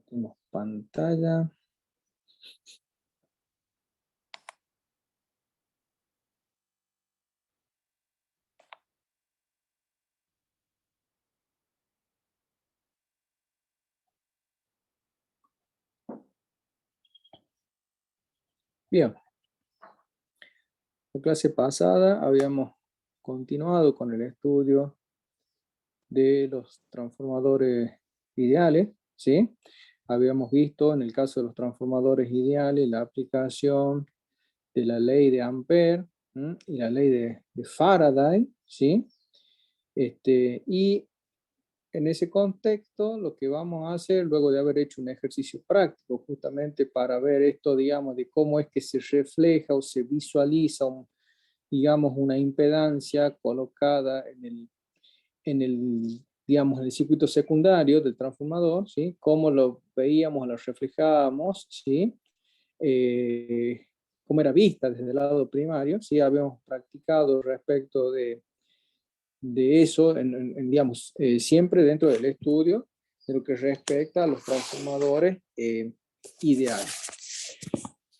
Tenemos pantalla. Bien, la clase pasada habíamos continuado con el estudio de los transformadores ideales, ¿sí? Habíamos visto en el caso de los transformadores ideales la aplicación de la ley de Ampere, ¿m? Y la ley de Faraday, ¿sí? Y en ese contexto, lo que vamos a hacer, luego de haber hecho un ejercicio práctico, justamente para ver esto, digamos, de cómo es que se refleja o se visualiza, digamos, una impedancia colocada digamos, en el circuito secundario del transformador, ¿sí? Cómo lo veíamos, lo reflejábamos, ¿sí? Eh, Cómo era vista desde el lado primario, ¿sí? Habíamos practicado respecto de eso, digamos, siempre dentro del estudio de lo que respecta a los transformadores ideales.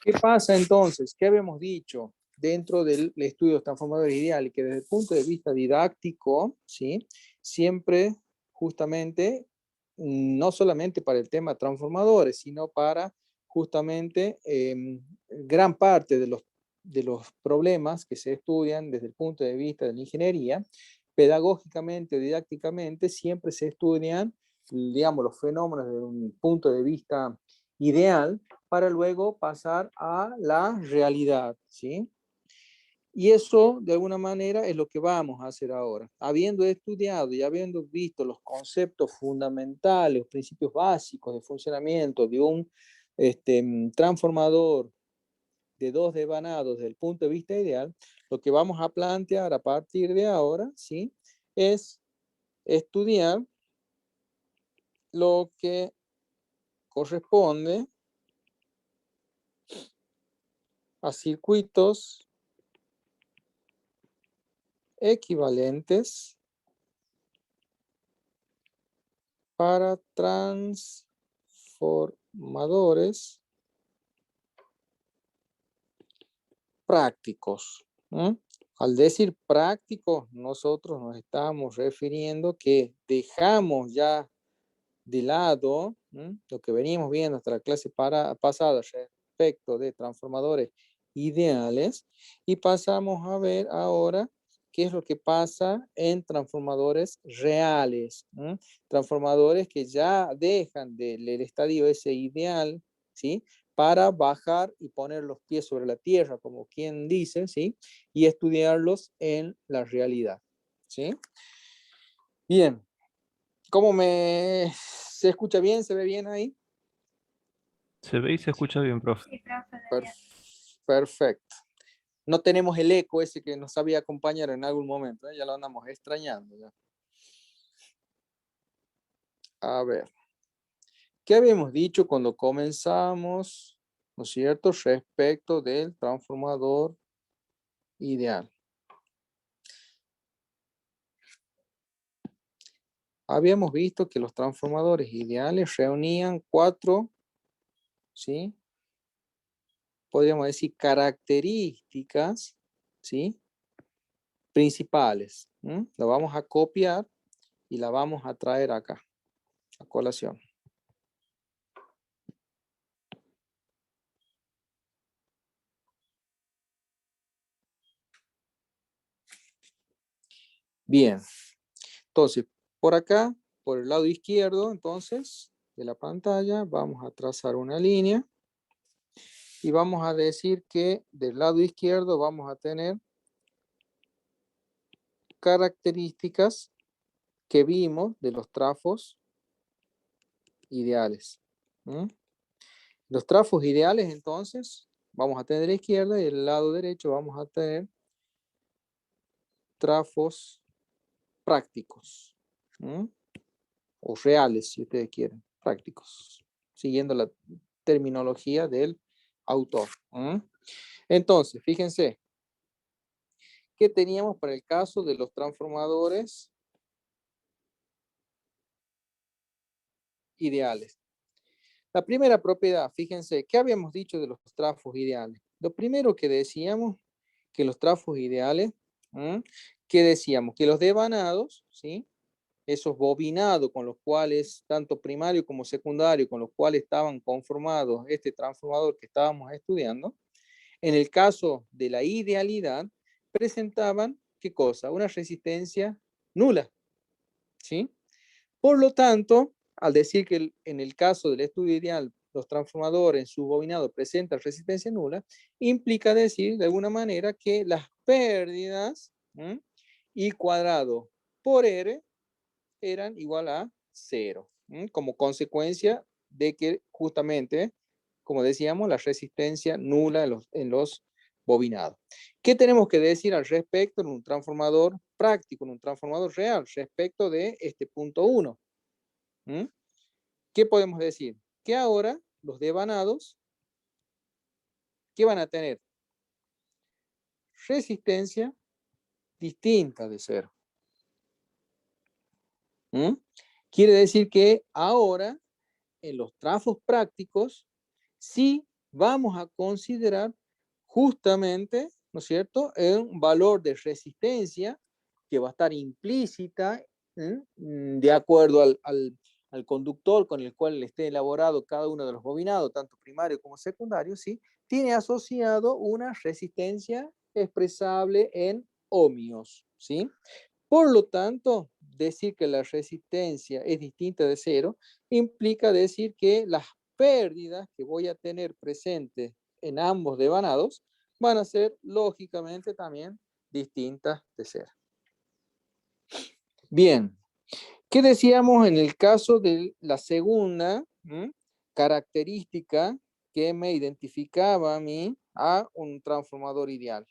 ¿Qué pasa entonces? ¿Qué habíamos dicho dentro del estudio de los transformadores ideales? Que desde el punto de vista didáctico, ¿sí? Siempre, justamente, no solamente para el tema transformadores, sino para justamente gran parte de los problemas que se estudian desde el punto de vista de la ingeniería, pedagógicamente o didácticamente, siempre se estudian, digamos, los fenómenos desde un punto de vista ideal, para luego pasar a la realidad, ¿sí? Y eso, de alguna manera, es lo que vamos a hacer ahora. Habiendo estudiado y habiendo visto los conceptos fundamentales, los principios básicos de funcionamiento de un transformador de dos devanados desde el punto de vista ideal, lo que vamos a plantear a partir de ahora, ¿sí? Es estudiar lo que corresponde a circuitos equivalentes para transformadores prácticos. ¿Mm? Al decir prácticos, nosotros nos estamos refiriendo que dejamos ya de lado lo que venimos viendo hasta la clase pasada respecto de transformadores ideales y pasamos a ver ahora qué es lo que pasa en transformadores reales, transformadores que ya dejan del estadio ese ideal, ¿sí? Para bajar y poner los pies sobre la tierra, como quien dice, ¿sí? Y estudiarlos en la realidad, ¿sí? Bien, ¿se escucha bien? ¿Se ve bien ahí? Se ve y se escucha bien, profe. Per- Perfecto. No tenemos el eco ese que nos sabía acompañar en algún momento, ¿eh? Ya lo andamos extrañando. Ya. A ver, ¿qué habíamos dicho cuando comenzamos, ¿no es cierto?, respecto del transformador ideal. Habíamos visto que los transformadores ideales reunían cuatro, ¿sí? Podríamos decir características, ¿sí? Principales. Lo vamos a copiar y la vamos a traer acá, a colación. Bien, entonces, por acá, por el lado izquierdo, entonces, de la pantalla, vamos a trazar una línea y vamos a decir que del lado izquierdo vamos a tener características que vimos de los trafos ideales. Los trafos ideales, entonces, vamos a tener a la izquierda y el lado derecho vamos a tener trafos prácticos. O reales, si ustedes quieren, prácticos, siguiendo la terminología del autor. Entonces, fíjense, ¿qué teníamos para el caso de los transformadores ideales? La primera propiedad, fíjense, ¿qué habíamos dicho de los trafos ideales? Lo primero que decíamos, que los trafos ideales, ¿qué decíamos? Que los devanados, ¿sí? Esos bobinados con los cuales, tanto primario como secundario, con los cuales estaban conformados este transformador que estábamos estudiando, en el caso de la idealidad, presentaban, ¿qué cosa? Una resistencia nula, ¿sí? Por lo tanto, al decir que en el caso del estudio ideal, los transformadores en su bobinado presentan resistencia nula, implica decir de alguna manera que las pérdidas I cuadrado por R eran igual a 0, como consecuencia de que justamente, como decíamos, la resistencia nula en los bobinados. ¿Qué tenemos que decir al respecto en un transformador práctico, en un transformador real, respecto de este punto 1? ¿Qué podemos decir? Que ahora los devanados, ¿qué van a tener? Resistencia distinta de 0. Quiere decir que ahora en los trafos prácticos sí vamos a considerar justamente, ¿no es cierto?, un valor de resistencia que va a estar implícita de acuerdo al conductor con el cual esté elaborado cada uno de los bobinados, tanto primario como secundario, ¿sí? Tiene asociado una resistencia expresable en ohmios, ¿sí? Por lo tanto, decir que la resistencia es distinta de 0 implica decir que las pérdidas que voy a tener presentes en ambos devanados van a ser lógicamente también distintas de 0. Bien, ¿qué decíamos en el caso de la segunda característica que me identificaba a mí a un transformador ideal?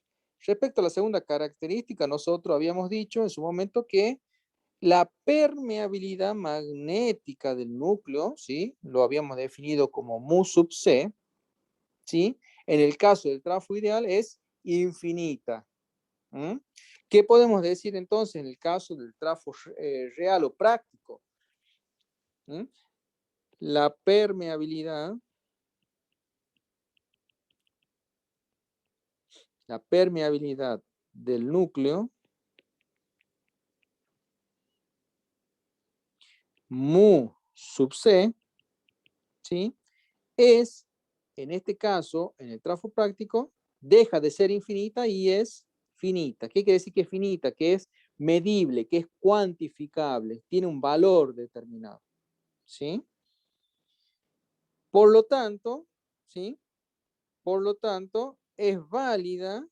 Respecto a la segunda característica, nosotros habíamos dicho en su momento que la permeabilidad magnética del núcleo, ¿sí? Lo habíamos definido como mu sub C, ¿sí? En el caso del trafo ideal es infinita. ¿Qué podemos decir entonces en el caso del trafo real o práctico? La permeabilidad del núcleo mu sub C, ¿sí? Es, en este caso, en el trafo práctico, deja de ser infinita y es finita. ¿Qué quiere decir que es finita? Que es medible, que es cuantificable, tiene un valor determinado, ¿sí? Por lo tanto, ¿sí? Por lo tanto, es válida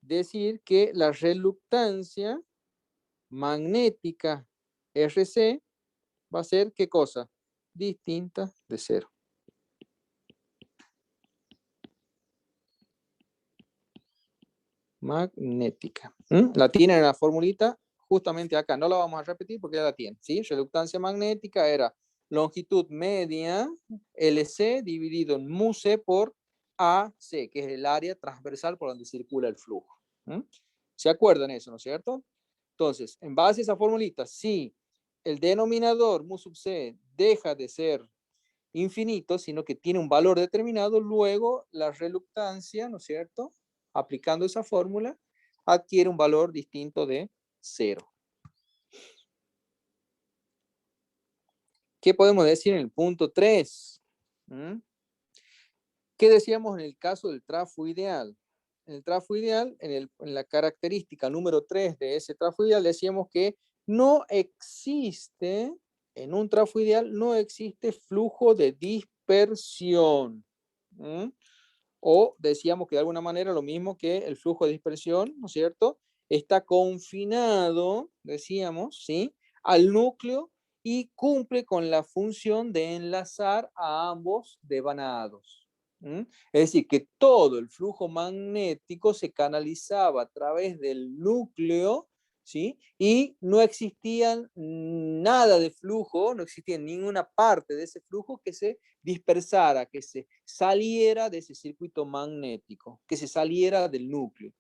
decir que la reluctancia magnética RC va a ser, ¿qué cosa? Distinta de 0. Magnética. La tienen en la formulita justamente acá. No la vamos a repetir porque ya la tienen, ¿sí? Reluctancia magnética era longitud media LC dividido en mu C por AC, que es el área transversal por donde circula el flujo. ¿Se acuerdan eso, no es cierto? Entonces, en base a esa formulita, si el denominador mu sub C deja de ser infinito, sino que tiene un valor determinado, luego la reluctancia, ¿no es cierto?, aplicando esa fórmula, adquiere un valor distinto de 0. ¿Qué podemos decir en el punto 3? ¿Qué decíamos en el caso del trafo ideal? En el trafo ideal, en la característica número 3 de ese trafo ideal, decíamos que no existe, en un trafo ideal, no existe flujo de dispersión. O decíamos que de alguna manera lo mismo que el flujo de dispersión, ¿no es cierto? Está confinado, decíamos, ¿sí?, al núcleo y cumple con la función de enlazar a ambos devanados. Es decir, que todo el flujo magnético se canalizaba a través del núcleo, ¿sí? Y no existía nada de flujo, no existía ninguna parte de ese flujo que se dispersara, que se saliera de ese circuito magnético, que se saliera del núcleo.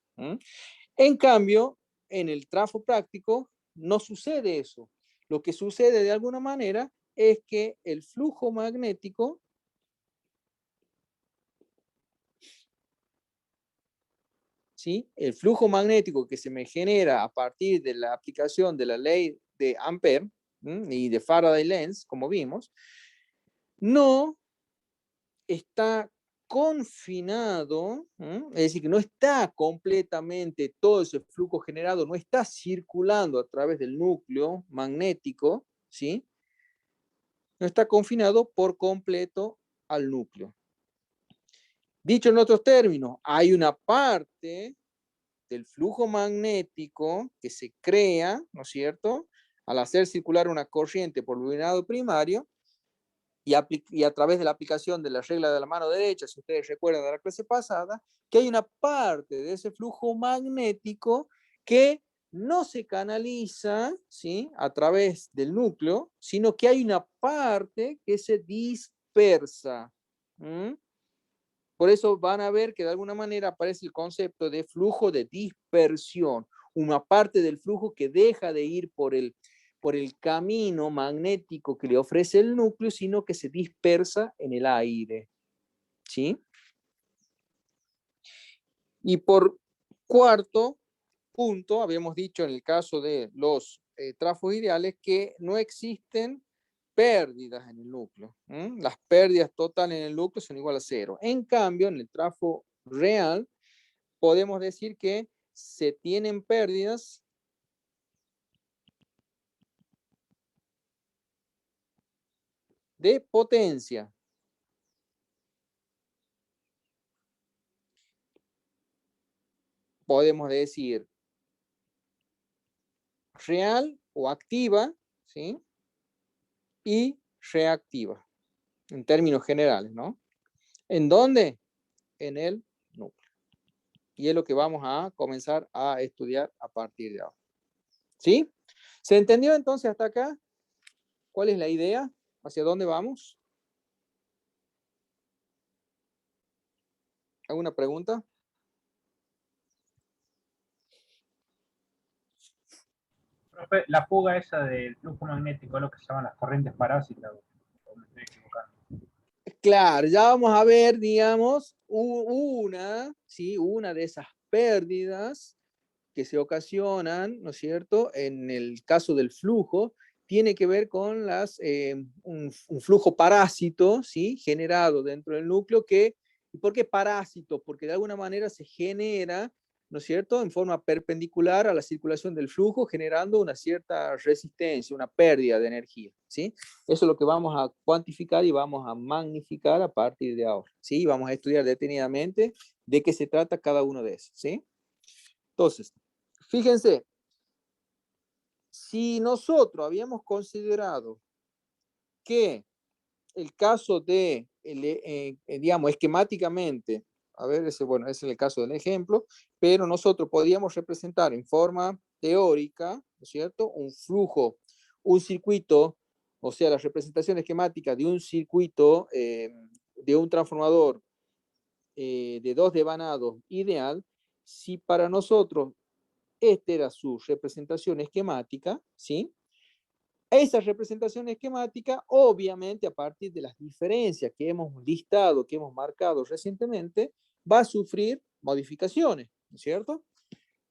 En cambio, en el trafo práctico no sucede eso. Lo que sucede de alguna manera es que el flujo magnético ¿sí? El flujo magnético que se me genera a partir de la aplicación de la ley de Ampère y de Faraday-Lenz, como vimos, no está confinado, es decir, que no está completamente todo ese flujo generado, no está circulando a través del núcleo magnético, ¿sí? No está confinado por completo al núcleo. Dicho en otros términos, hay una parte del flujo magnético que se crea, ¿no es cierto?, al hacer circular una corriente por bobinado primario y a través de la aplicación de la regla de la mano derecha, si ustedes recuerdan de la clase pasada, que hay una parte de ese flujo magnético que no se canaliza, ¿sí?, a través del núcleo, sino que hay una parte que se dispersa. Por eso van a ver que de alguna manera aparece el concepto de flujo de dispersión, una parte del flujo que deja de ir por el camino magnético que le ofrece el núcleo, sino que se dispersa en el aire. ¿Sí? Y por cuarto punto, habíamos dicho en el caso de los trafos ideales que no existen pérdidas en el núcleo. Las pérdidas totales en el núcleo son igual a cero. En cambio, en el trafo real, podemos decir que se tienen pérdidas de potencia. Podemos decir real o activa, ¿sí? Y reactiva, en términos generales, ¿no? ¿En dónde? En el núcleo. Y es lo que vamos a comenzar a estudiar a partir de ahora. ¿Sí? ¿Se entendió entonces hasta acá? ¿Cuál es la idea? ¿Hacia dónde vamos? ¿Alguna pregunta? Profe, la fuga esa del flujo magnético es lo que se llaman las corrientes parásitas, o me estoy equivocando. Claro, ya vamos a ver, digamos, ¿sí? Una de esas pérdidas que se ocasionan, ¿no es cierto?, en el caso del flujo, tiene que ver con un flujo parásito, ¿sí?, generado dentro del núcleo ¿y por qué parásito? Porque de alguna manera se genera, ¿no es cierto?, en forma perpendicular a la circulación del flujo, generando una cierta resistencia, una pérdida de energía, ¿sí? Eso es lo que vamos a cuantificar y vamos a magnificar a partir de ahora, ¿sí? Vamos a estudiar detenidamente de qué se trata cada uno de esos, ¿sí? Entonces, fíjense, si nosotros habíamos considerado que el caso digamos, esquemáticamente, a ver, bueno, ese es el caso del ejemplo, pero nosotros podíamos representar en forma teórica, ¿no es cierto?, un flujo, un circuito, o sea, la representación esquemática de un circuito, de un transformador de dos devanados ideal, si para nosotros esta era su representación esquemática, ¿sí? Esa representación esquemática, obviamente, a partir de las diferencias que hemos listado, que hemos marcado recientemente, va a sufrir modificaciones, ¿no es cierto?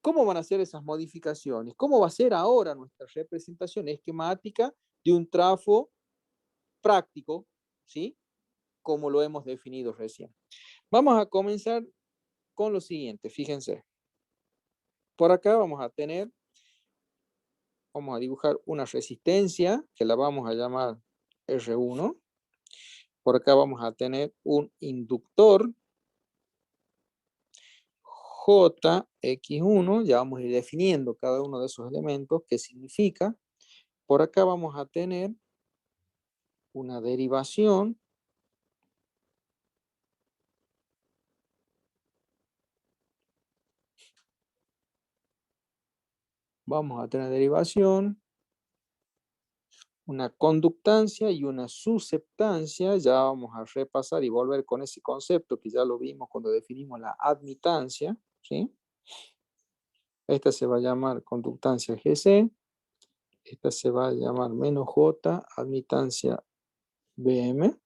¿Cómo van a ser esas modificaciones? ¿Cómo va a ser ahora nuestra representación esquemática de un trafo práctico, ¿sí? Como lo hemos definido recién. Vamos a comenzar con lo siguiente, fíjense. Por acá vamos a dibujar una resistencia, que la vamos a llamar R1. Por acá vamos a tener un inductor JX1, ya vamos a ir definiendo cada uno de esos elementos, qué significa. Por acá vamos a tener una derivación. Vamos a tener derivación, una conductancia y una susceptancia. Ya vamos a repasar y volver con ese concepto que ya lo vimos cuando definimos la admitancia, ¿sí? Esta se va a llamar conductancia GC. Esta se va a llamar menos J, admitancia BM.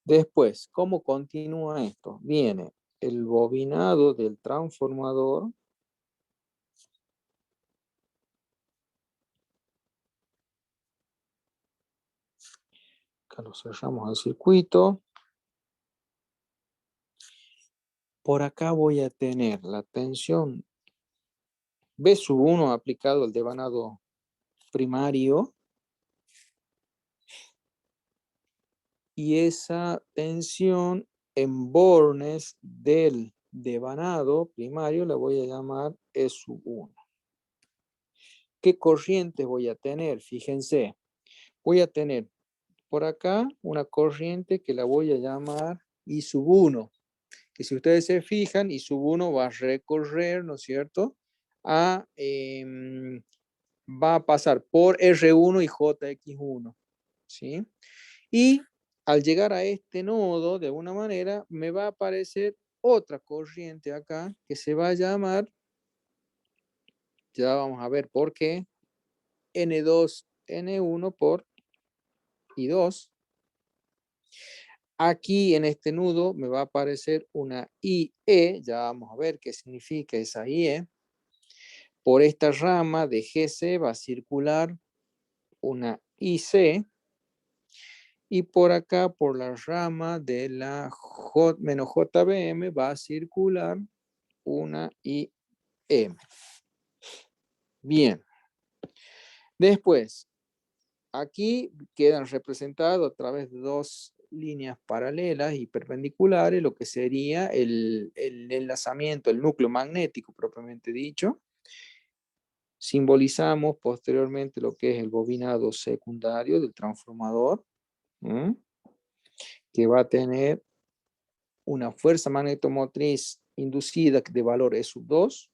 Después, ¿cómo continúa esto? Viene el bobinado del transformador. Acá lo cerramos al circuito. Por acá voy a tener la tensión B1 aplicado al devanado primario. Y esa tensión en bornes del devanado primario la voy a llamar E1. ¿Qué corriente voy a tener? Fíjense, voy a tener por acá una corriente que la voy a llamar I1, que si ustedes se fijan, I1 va a recorrer, ¿no es cierto? Va a pasar por R1 y JX1, ¿sí? Y al llegar a este nodo, de alguna manera, me va a aparecer otra corriente acá que se va a llamar, ya vamos a ver por qué, N2, N1 por I2. Aquí en este nudo me va a aparecer una IE, ya vamos a ver qué significa esa IE. Por esta rama de GC va a circular una IC. Y por acá, por la rama de la J-JBM, va a circular una IM. Bien. Después, aquí quedan representados a través de dos líneas paralelas y perpendiculares, lo que sería el enlazamiento, el núcleo magnético propiamente dicho. Simbolizamos posteriormente lo que es el bobinado secundario del transformador, que va a tener una fuerza magnetomotriz inducida de valor E2,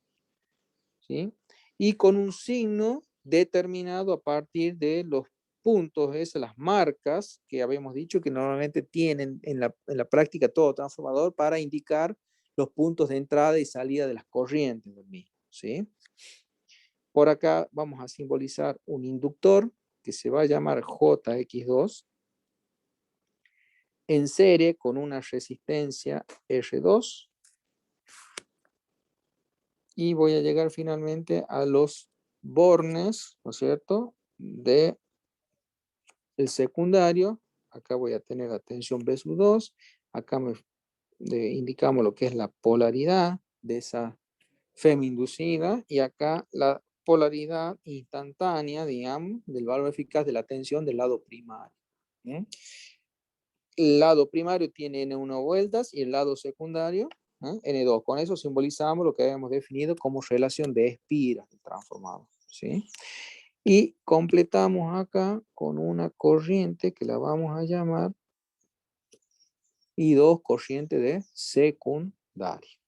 ¿sí? Y con un signo determinado a partir de los puntos, las marcas que habíamos dicho que normalmente tienen en la práctica todo transformador para indicar los puntos de entrada y salida de las corrientes del mismo, ¿sí? Por acá vamos a simbolizar un inductor que se va a llamar JX2 en serie con una resistencia R2. Y voy a llegar finalmente a los bornes, ¿no es cierto?, de el secundario. Acá voy a tener la tensión B2. Acá indicamos lo que es la polaridad de esa FEM inducida. Y acá la polaridad instantánea, digamos, del valor eficaz de la tensión del lado primario. El lado primario tiene N1 vueltas y el lado secundario N2. Con eso simbolizamos lo que habíamos definido como relación de espiras del transformador, ¿sí? Y completamos acá con una corriente que la vamos a llamar I2, corriente de secundario,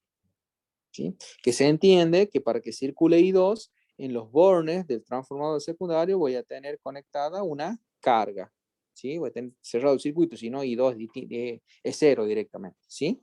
¿sí? Que se entiende que para que circule I2 en los bornes del transformador secundario voy a tener conectada una carga, ¿sí? Voy a tener cerrado el circuito, si no I2 es cero directamente, ¿sí?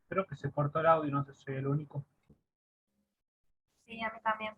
Creo que se cortó el audio, no sé si soy el único. Sí, a mí también.